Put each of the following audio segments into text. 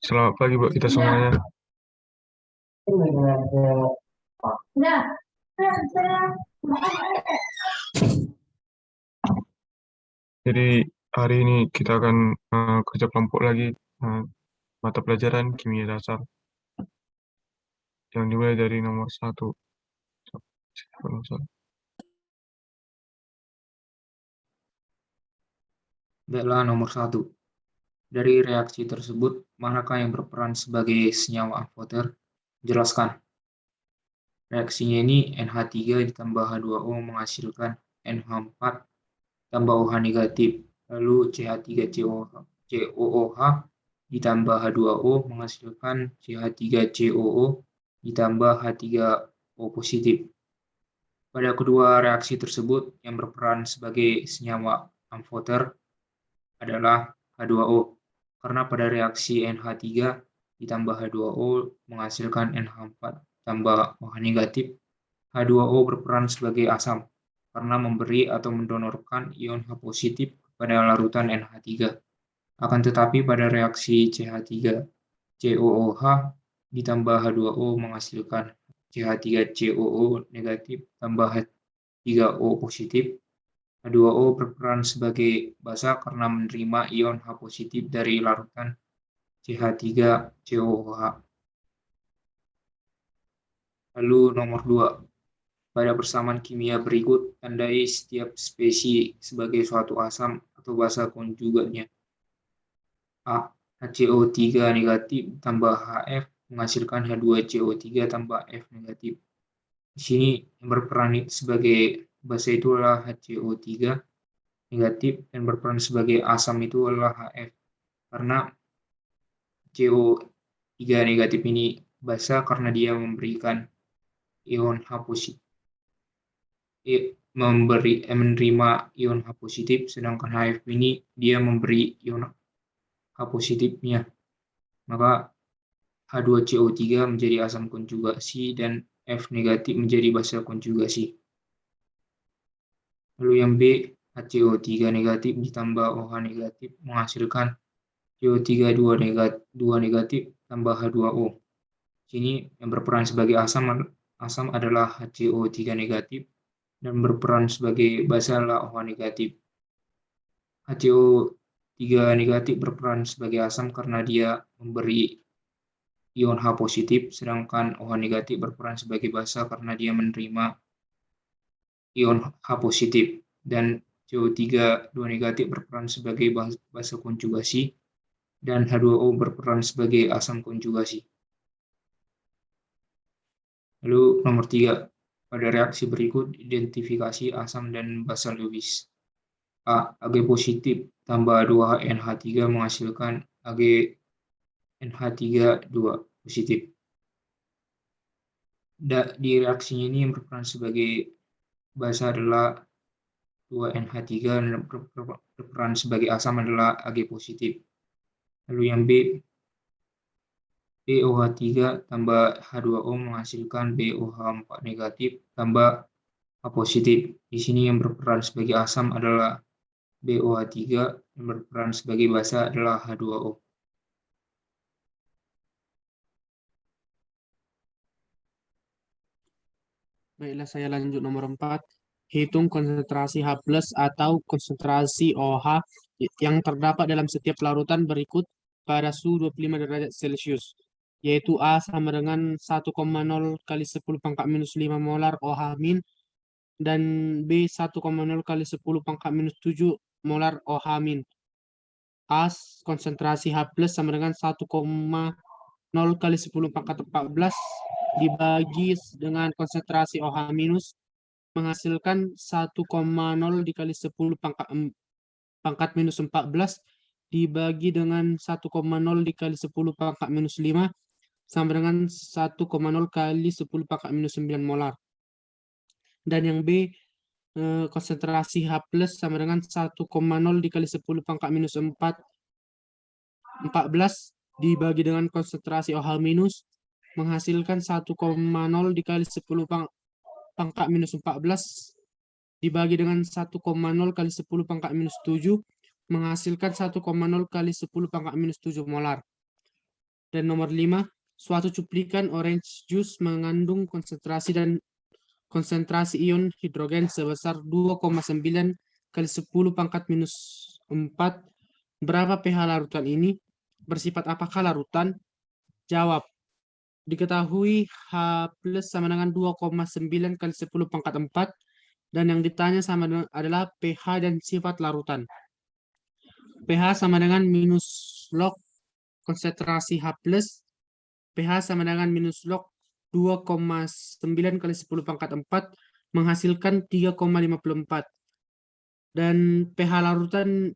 Selamat pagi buat kita semuanya. Jadi hari ini kita akan kerja kelompok lagi eh, mata pelajaran kimia dasar yang dimulai dari nomor 1. Baiklah, nomor 1. Dari reaksi tersebut, manakah yang berperan sebagai senyawa amfoter? Jelaskan. Reaksinya ini NH3 ditambah H2O menghasilkan NH4 tambah OH negatif. Lalu CH3COOH ditambah H2O menghasilkan CH3COO ditambah H3O positif. Pada kedua reaksi tersebut, yang berperan sebagai senyawa amfoter adalah H2O, karena pada reaksi NH3 ditambah H2O menghasilkan NH4 tambah OH negatif. H2O berperan sebagai asam karena memberi atau mendonorkan ion H positif pada larutan NH3. Akan tetapi pada reaksi CH3COOH ditambah H2O menghasilkan CH3COO negatif tambah H3O positif. H2O berperan sebagai basa karena menerima ion H positif dari larutan CH3COOH. Lalu nomor 2. Pada persamaan kimia berikut, tandai setiap spesies sebagai suatu asam atau basa konjugatnya. A. HCO3 negatif tambah HF menghasilkan H2CO3 tambah F negatif. Di sini yang berperan sebagai basa itu adalah HCO3 negatif dan berperan sebagai asam itu adalah HF. Karena CO3 negatif ini basa karena dia memberikan ion H positif, menerima ion H positif, sedangkan HF ini dia memberi ion H positifnya. Maka H2CO3 menjadi asam konjugasi dan F negatif menjadi basa konjugasi. Lalu yang B, HCO3 negatif ditambah OH negatif menghasilkan CO3 2 negatif tambah H2O. Sini yang berperan sebagai asam adalah HCO3 negatif dan berperan sebagai basa adalah OH negatif. HCO3 negatif berperan sebagai asam karena dia memberi ion H positif, sedangkan OH negatif berperan sebagai basa karena dia menerima ion H positif. Dan CO3 2 negatif berperan sebagai basa konjugasi, dan H2O berperan sebagai asam konjugasi. Lalu nomor 3. Pada reaksi berikut, identifikasi asam dan basa Lewis. A. Ag positif tambah 2NH3 menghasilkan Ag NH3 2 positif. Di reaksinya ini yang berperan sebagai basa adalah 2NH3 dan berperan sebagai asam adalah Ag positif. Lalu yang B, BOH3 tambah H2O menghasilkan BOH4 negatif tambah H positif. Di sini yang berperan sebagai asam adalah BOH3 dan berperan sebagai basa adalah H2O. Baiklah, saya lanjut nomor 4. Hitung konsentrasi H+ atau konsentrasi OH yang terdapat dalam setiap larutan berikut pada suhu 25 derajat Celcius, yaitu A sama dengan 1,0 kali 10 pangkat minus 5 molar OH min, dan B 1,0 kali 10 pangkat minus 7 molar OH min. A konsentrasi H+ sama dengan 1,0 kali 10 pangkat 14 dibagi dengan konsentrasi OH minus menghasilkan 1,0 dikali 10 pangkat minus 14 dibagi dengan 1,0 dikali 10 pangkat minus 5 sama dengan 1,0 kali 10 pangkat minus 9 molar. Dan yang B, konsentrasi H+ sama dengan 1,0 dikali 10 pangkat minus 14 dibagi dengan konsentrasi OH minus menghasilkan 1,0 dikali 10 pangkat minus 14 dibagi dengan 1,0 kali 10 pangkat minus 7 menghasilkan 1,0 kali 10 pangkat minus 7 molar. Dan nomor 5, suatu cuplikan orange juice mengandung konsentrasi ion hidrogen sebesar 2,9 kali 10 pangkat minus 4. Berapa pH larutan ini? Bersifat apakah larutan? Jawab. Diketahui H plus sama dengan 2,9 kali 10 pangkat 4. Dan yang ditanya adalah pH dan sifat larutan. pH sama dengan minus log konsentrasi H plus. pH sama dengan minus log 2,9 kali 10 pangkat 4 menghasilkan 3,54. Dan pH larutan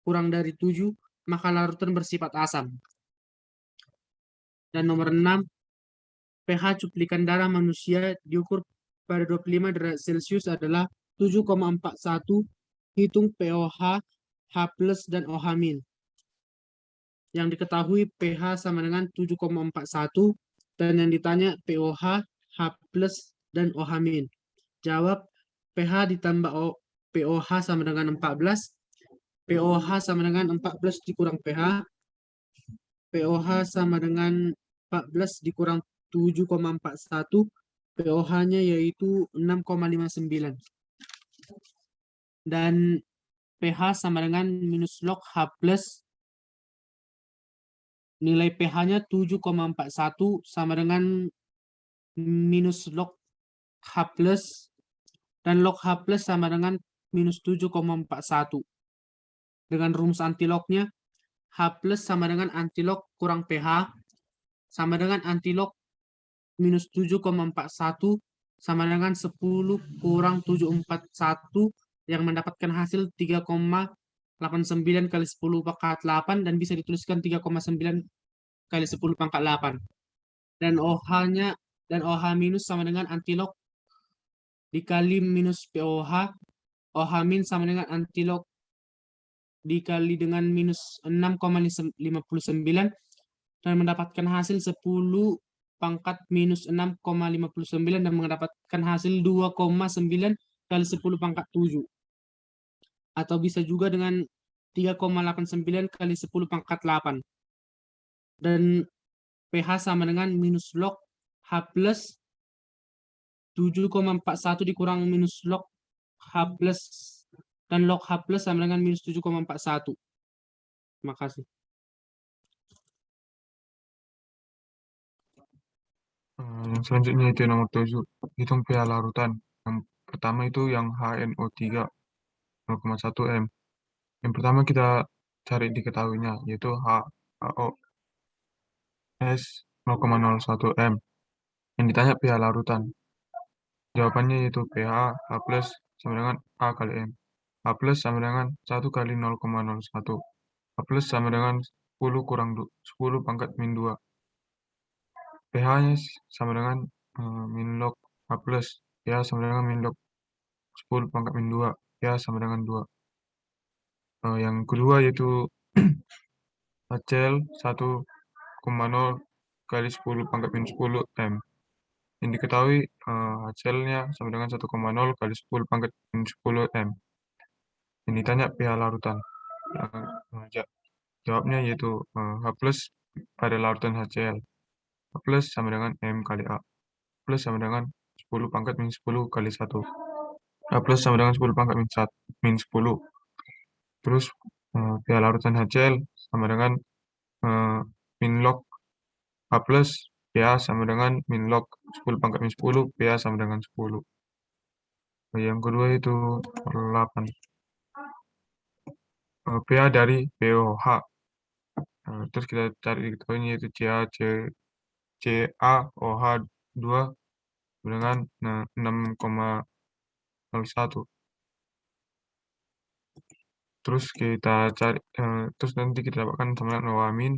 kurang dari 7, maka larutan bersifat asam. Dan nomor 6, pH cuplikan darah manusia diukur pada 25 derajat Celcius adalah 7,41. Hitung pOH, H plus, dan OH min. Yang diketahui pH sama dengan 7,41 dan yang ditanya pOH, H plus, dan OH min. Jawab, pH ditambah pOH sama dengan 14, pOH sama dengan 14 dikurang pH, pOH sama dengan 14 dikurang 7,41, pOH-nya yaitu 6,59. Dan pH sama dengan minus log H plus, nilai pH-nya 7,41 sama dengan minus log H plus, dan log H plus sama dengan minus 7,41. Dengan rumus antilognya, H plus sama dengan antilog kurang pH, sama dengan antilog minus 7,41, sama dengan 10 kurang 741, yang mendapatkan hasil 3,89 kali 10 pangkat 8, dan bisa dituliskan 3,9 kali 10 pangkat 8. Dan OH-nya dan OH minus sama dengan antilog dikali minus pOH, OH min sama dengan antilog dikali dengan minus 6,59 dan mendapatkan hasil 10 pangkat minus 6,59 dan mendapatkan hasil 2,9 kali 10 pangkat 7. Atau bisa juga dengan 3,89 kali 10 pangkat 8. Dan pH sama dengan minus log H plus 7,41 dikurang minus log H plus, dan log H plus sama dengan minus 7,41. Terima kasih. Yang selanjutnya itu nomor 7, hitung pH larutan. Yang pertama itu yang HNO3 0,1 M. Yang pertama kita cari diketahuinya, yaitu HAOS 0,01 M. Yang ditanya pH larutan. Jawabannya yaitu pH H plus sama dengan A kali M. H plus sama dengan 1 kali 0,01. H plus sama dengan 10 kurang 10 pangkat min 2. pH-nya sama dengan min log H plus. pH sama dengan min log 10 pangkat min 2. pH sama dengan 2. Yang kedua yaitu HCl 1,0 kali 10 pangkat min 10 M. Yang diketahui HCl-nya sama dengan 1,0 kali 10 pangkat min 10 M. Yang ditanya pH larutan. Jawabnya yaitu H plus pada larutan HCl. H plus sama dengan M kali A. Plus sama dengan 10 pangkat min 10 kali 1. H plus sama dengan 10 pangkat min 10. Terus pH larutan HCl sama dengan min log H plus pH sama dengan min log 10 pangkat min 10, pH sama dengan 10. Yang kedua itu 8. pH dari pOH. Terus kita cari diketahui yaitu CaOH2 dengan 6,01. Terus kita cari, terus nanti kita dapatkan sama dengan OH min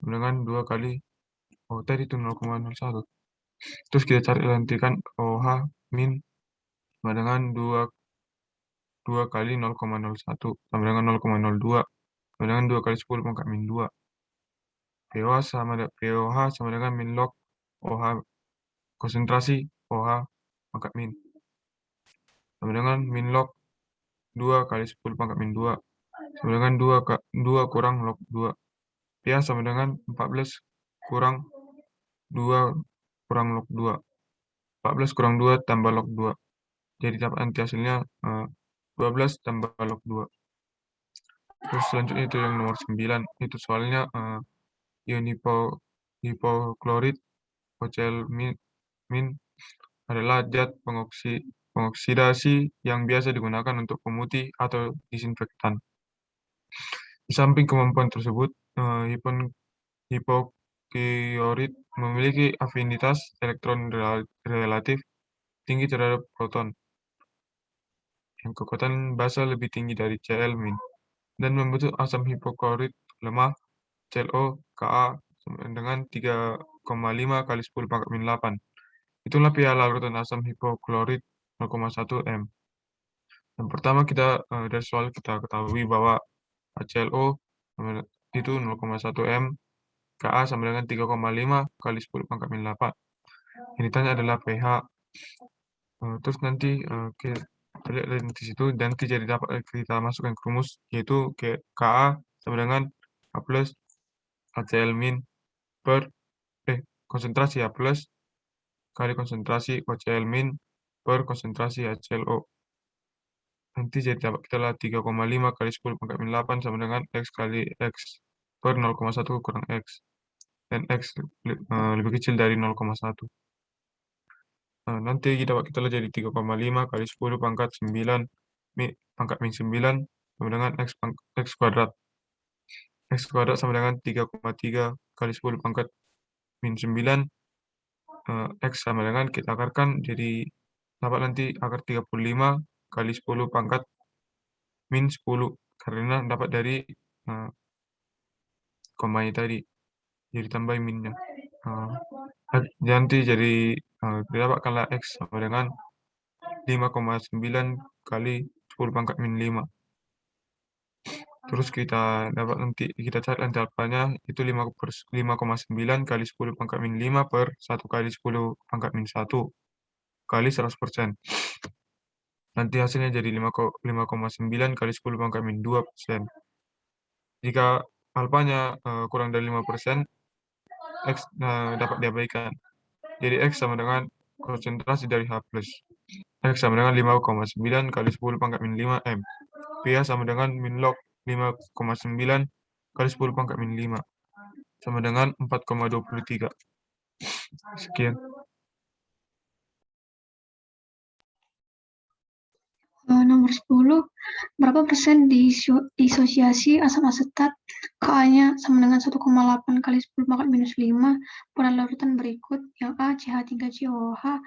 dengan 2 kali, tadi itu 0,01. Terus kita cari lantikan OH min sama dengan 2 kali 0,01 sama dengan 0,02 sama dengan 2 kali 10 pangkat min 2. pOH sama dengan min log OH konsentrasi OH pangkat min sama dengan min log 2 kali 10 pangkat min 2 sama dengan 2 kurang log 2. pH sama dengan 14 kurang 2 kurang log 2. 14 kurang 2 tambah log 2. Jadi dapat nanti hasilnya 12 tambah log 2. Terus selanjutnya itu yang nomor 9. Itu soalnya ion hipoklorit HCl min adalah zat pengoksidasi yang biasa digunakan untuk pemutih atau disinfektan. Di samping kemampuan tersebut, hipoklorit memiliki afinitas elektron relatif tinggi terhadap proton, yang kekuatan basa lebih tinggi dari Cl-, dan membentuk asam hipoklorit lemah ClO Ka dengan 3,5 kali 10 pangkat min 8. Itulah pH larutan asam hipoklorit 0,1 m. Yang pertama dari soal kita ketahui bahwa HClO itu 0,1 m, Ka sama dengan 3,5 kali 10 pangkat min 8. Yang ditanya adalah pH. Terus nanti kita lihat di situ, dan jadi dapat kita masukkan ke rumus, yaitu Ka sama dengan A plus HCl min per konsentrasi A plus kali konsentrasi HCl min per konsentrasi HClO. Nanti jadi dapat kita lah 3,5 kali 10 pangkat min 8 sama dengan X kali X per 0,1 kurang X. Dan X lebih kecil dari 0,1. Nanti dapat kita lah jadi 3,5 kali 10 pangkat 9 pangkat min 9 sama dengan X kuadrat. X kuadrat sama dengan 3,3 kali 10 pangkat min 9. X sama dengan, kita akarkan, jadi dapat nanti akar 35 kali 10 pangkat min 10, karena dapat dari komanya tadi, jadi tambah minnya. Nanti jadi kita dapatkanlah X sama dengan 5,9 kali 10 pangkat min 5. Terus kita cari nanti alfanya, itu 5,9 kali 10 pangkat min 5 per 1 kali 10 pangkat min 1 kali 100%. Nanti hasilnya jadi 5,9 kali 10 pangkat min 2%. Jika alfanya kurang dari 5%, X dapat diabaikan. Jadi X sama dengan konsentrasi dari H+. X sama dengan 5,9 kali 10 pangkat min 5 M. pH sama dengan min log 5,9 kali 10 pangkat min 5. Sama dengan 4,23. Sekian. Nomor 10, berapa persen disosiasi asam asetat? Ka-nya sama dengan 1,8 kali 10 pangkat minus 5 pada larutan berikut. Yang A, CH3COH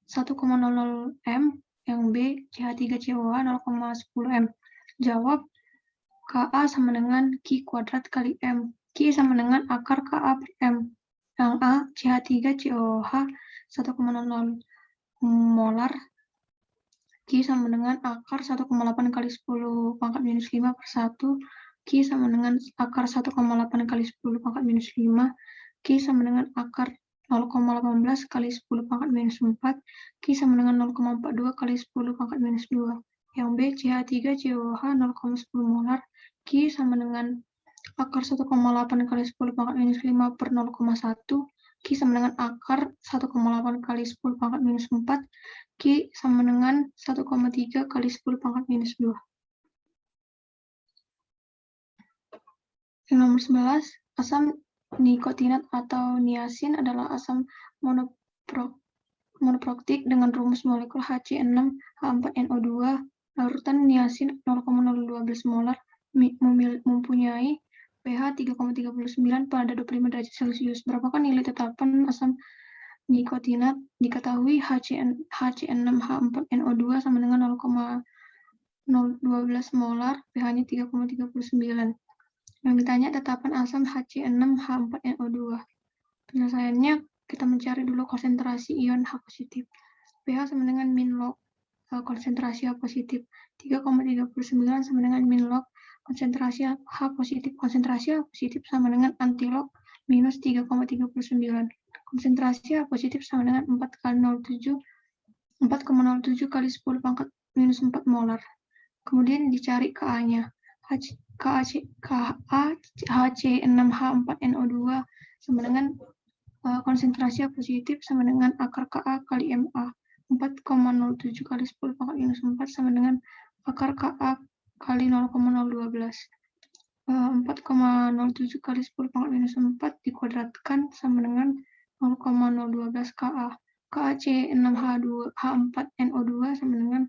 1,00 m, yang B, CH3COH 0,10 m. Jawab, Ka sama dengan Ki kuadrat kali M. Ki sama dengan akar Ka per M. Yang A, CH3COH 1,00 molar. Ki sama dengan akar 1,8 kali 10 pangkat minus 5 per 1. Ki sama dengan akar 1,8 kali 10 pangkat minus 5. Ki sama dengan akar 0,18 kali 10 pangkat minus 4. Ki sama dengan 0,42 kali 10 pangkat minus 2. Yang B, CH3COH 0,10 molar. Ki sama dengan akar 1,8 kali 10 pangkat minus 5 per 0,1. Ki sama dengan akar 1,8 kali 10 pangkat minus 4. Ki sama dengan 1,3 kali 10 pangkat minus 2. Yang nomor 11, asam nikotinat atau niasin adalah asam monoproktik dengan rumus molekul HC6H4NO2. Larutan niasin 0,012 molar mempunyai pH 3,39 pada 25 derajat Celcius. Berapakah nilai tetapan asam nikotinat? Diketahui HC6H4NO2 sama dengan 0,012 molar, pH-nya 3,39. Yang ditanya tetapan asam HC6H4NO2. Penyelesaiannya, kita mencari dulu konsentrasi ion H positif. pH sama dengan min log konsentrasi H positif. 3,39 sama dengan min log konsentrasi H positif. Konsentrasi H positif sama dengan antilog minus 3,39. Konsentrasi H positif sama dengan 4,07 kali 10 pangkat minus 4 molar. Kemudian dicari Ka-nya. HC6H4NO2 sama dengan konsentrasi A positif sama dengan akar Ka kali MA. 4,07 kali 10 pangkat minus 4 sama dengan akar Ka kali 0,012. 4,07 kali 10 pangkat minus 4 dikuadratkan sama dengan 0,012 Ka. Ka C6H4NO2 sama dengan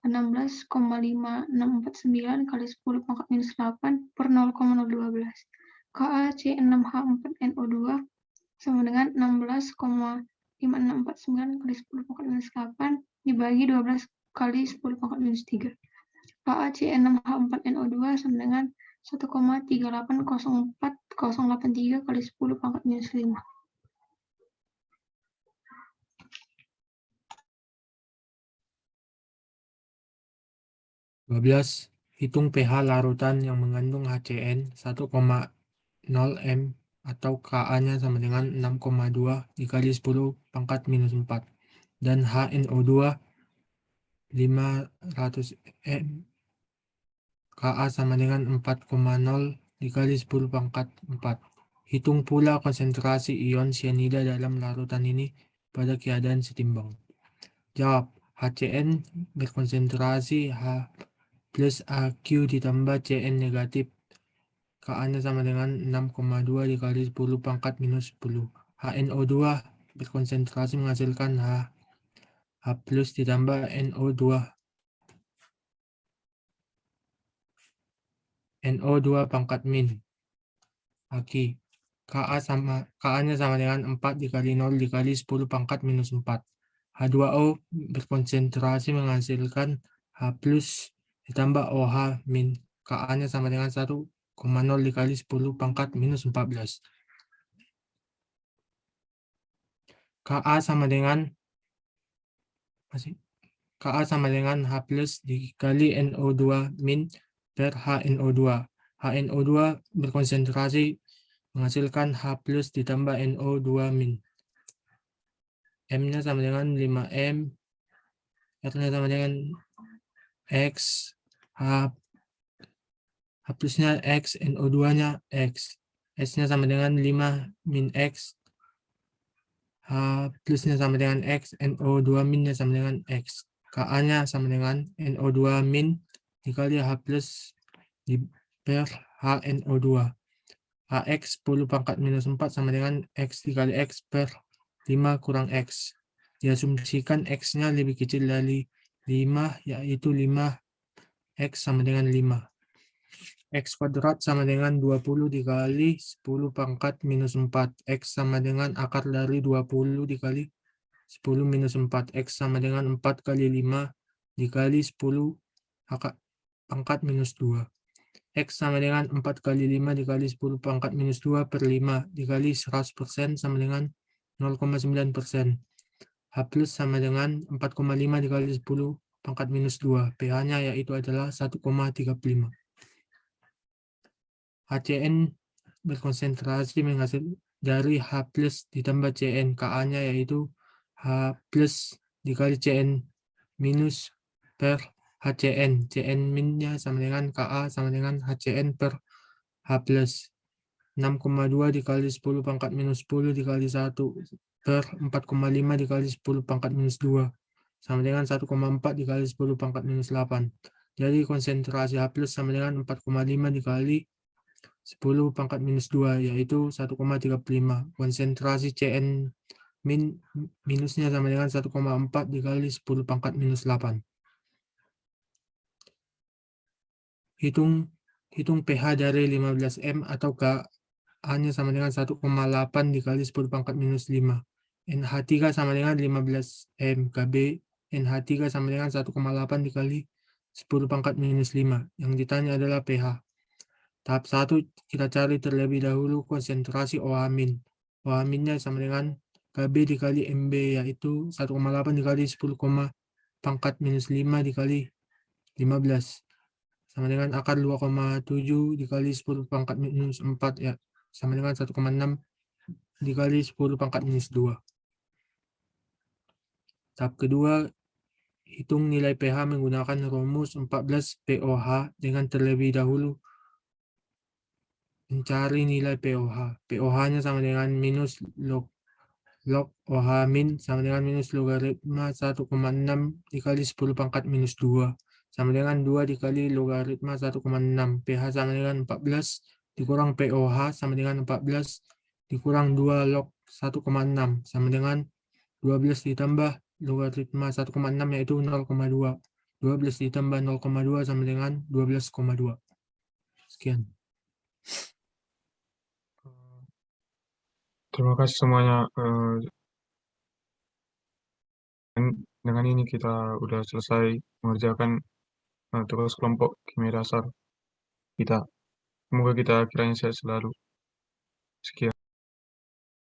16,5649 kali 10 pangkat minus 8 per 0,012. Ka C6H4NO2 sama dengan 16,5649 kali 10 pangkat minus 8 dibagi 12 kali 10 pangkat minus 3. Ka C6H4NO2 sama dengan 1,3804083 kali 10 pangkat minus 5. Hitung pH larutan yang mengandung HCN 1,0 M atau Ka-nya sama dengan 6,2 dikali 10 pangkat minus 4 dan HNO2 500 M. Ka sama dengan 4,0 dikali 10 pangkat 4. Hitung pula konsentrasi ion cyanida dalam larutan ini pada keadaan setimbang. Jawab, HCN berkonsentrasi H plus AQ ditambah CN negatif. Ka-nya sama dengan 6,2 dikali 10 pangkat minus 10. HNO2 berkonsentrasi menghasilkan H plus ditambah NO2. NO2 pangkat min. Aki. Ka-nya sama dengan 4 dikali 0 dikali 10 pangkat minus 4. H2O berkonsentrasi menghasilkan H plus ditambah OH min. Ka-nya sama dengan 1,0 dikali 10 pangkat minus 14. Ka sama dengan H plus dikali NO2 min per HNO2. HNO2 berkonsentrasi menghasilkan H plus ditambah NO2 min. M-nya sama dengan 5M, R-nya sama dengan X, H plusnya X, NO2-nya X. S-nya sama dengan 5 min X, H plusnya sama dengan X, NO2 minnya sama dengan X. Ka-nya sama dengan NO2 min dikali H plus per HNO2. Hx 10 pangkat minus 4 sama dengan X dikali X per 5 kurang X. Diasumsikan X-nya lebih kecil dari 5, yaitu 5X sama dengan 5. X kuadrat sama dengan 20 dikali 10 pangkat minus 4. X sama dengan akar dari 20 dikali 10 minus 4. X sama dengan 4 kali 5 dikali 10 pangkat minus 2. X sama dengan 4 kali 5 dikali 10 pangkat minus 2 per 5 dikali 100% sama dengan 0,9%. H plus sama dengan 4,5 dikali 10 pangkat minus 2. pH-nya yaitu adalah 1,35. HCN berkonsentrasi menghasil dari H plus ditambah CN. Ka-nya yaitu H plus dikali CN minus per HCN. CN min-nya sama dengan Ka sama dengan HCN per H plus. 6,2 dikali 10 pangkat minus 10 dikali 1 per 4,5 dikali 10 pangkat minus 2 sama dengan 1,4 dikali 10 pangkat minus 8. Jadi konsentrasi H plus sama dengan 4,5 dikali 10 pangkat minus 2 yaitu 1,35. Konsentrasi CN minusnya sama dengan 1,4 dikali 10 pangkat minus 8. Hitung pH dari 15M atau Ka-nya sama dengan 1,8 dikali 10 pangkat minus 5. NH3 sama dengan 15M. Kb NH3 sama dengan 1,8 dikali 10 pangkat minus 5. Yang ditanya adalah pH. Tahap 1 kita cari terlebih dahulu konsentrasi OH min. OH minnya sama dengan Kb dikali Mb yaitu 1,8 dikali 10, pangkat minus 5 dikali 15. Sama dengan akar 2,7 dikali 10 pangkat minus 4 ya sama dengan 1,6 dikali 10 pangkat minus 2. Tahap kedua, hitung nilai pH menggunakan rumus 14 POH dengan terlebih dahulu mencari nilai POH. POH-nya sama dengan minus log OH min sama dengan minus logaritma 1,6 dikali 10 pangkat minus 2 sama dengan 2 dikali logaritma 1,6. PH sama dengan 14 dikurang POH sama dengan 14 dikurang 2 log 1,6 sama dengan 12 ditambah logaritma 1,6 yaitu 0,2. 12 ditambah 0,2 sama dengan 12,2. Sekian. Terima kasih semuanya. Dengan ini kita udah selesai mengerjakan tugas kelompok kimia dasar kita. Semoga kita kiranya sehat selalu. Sekian.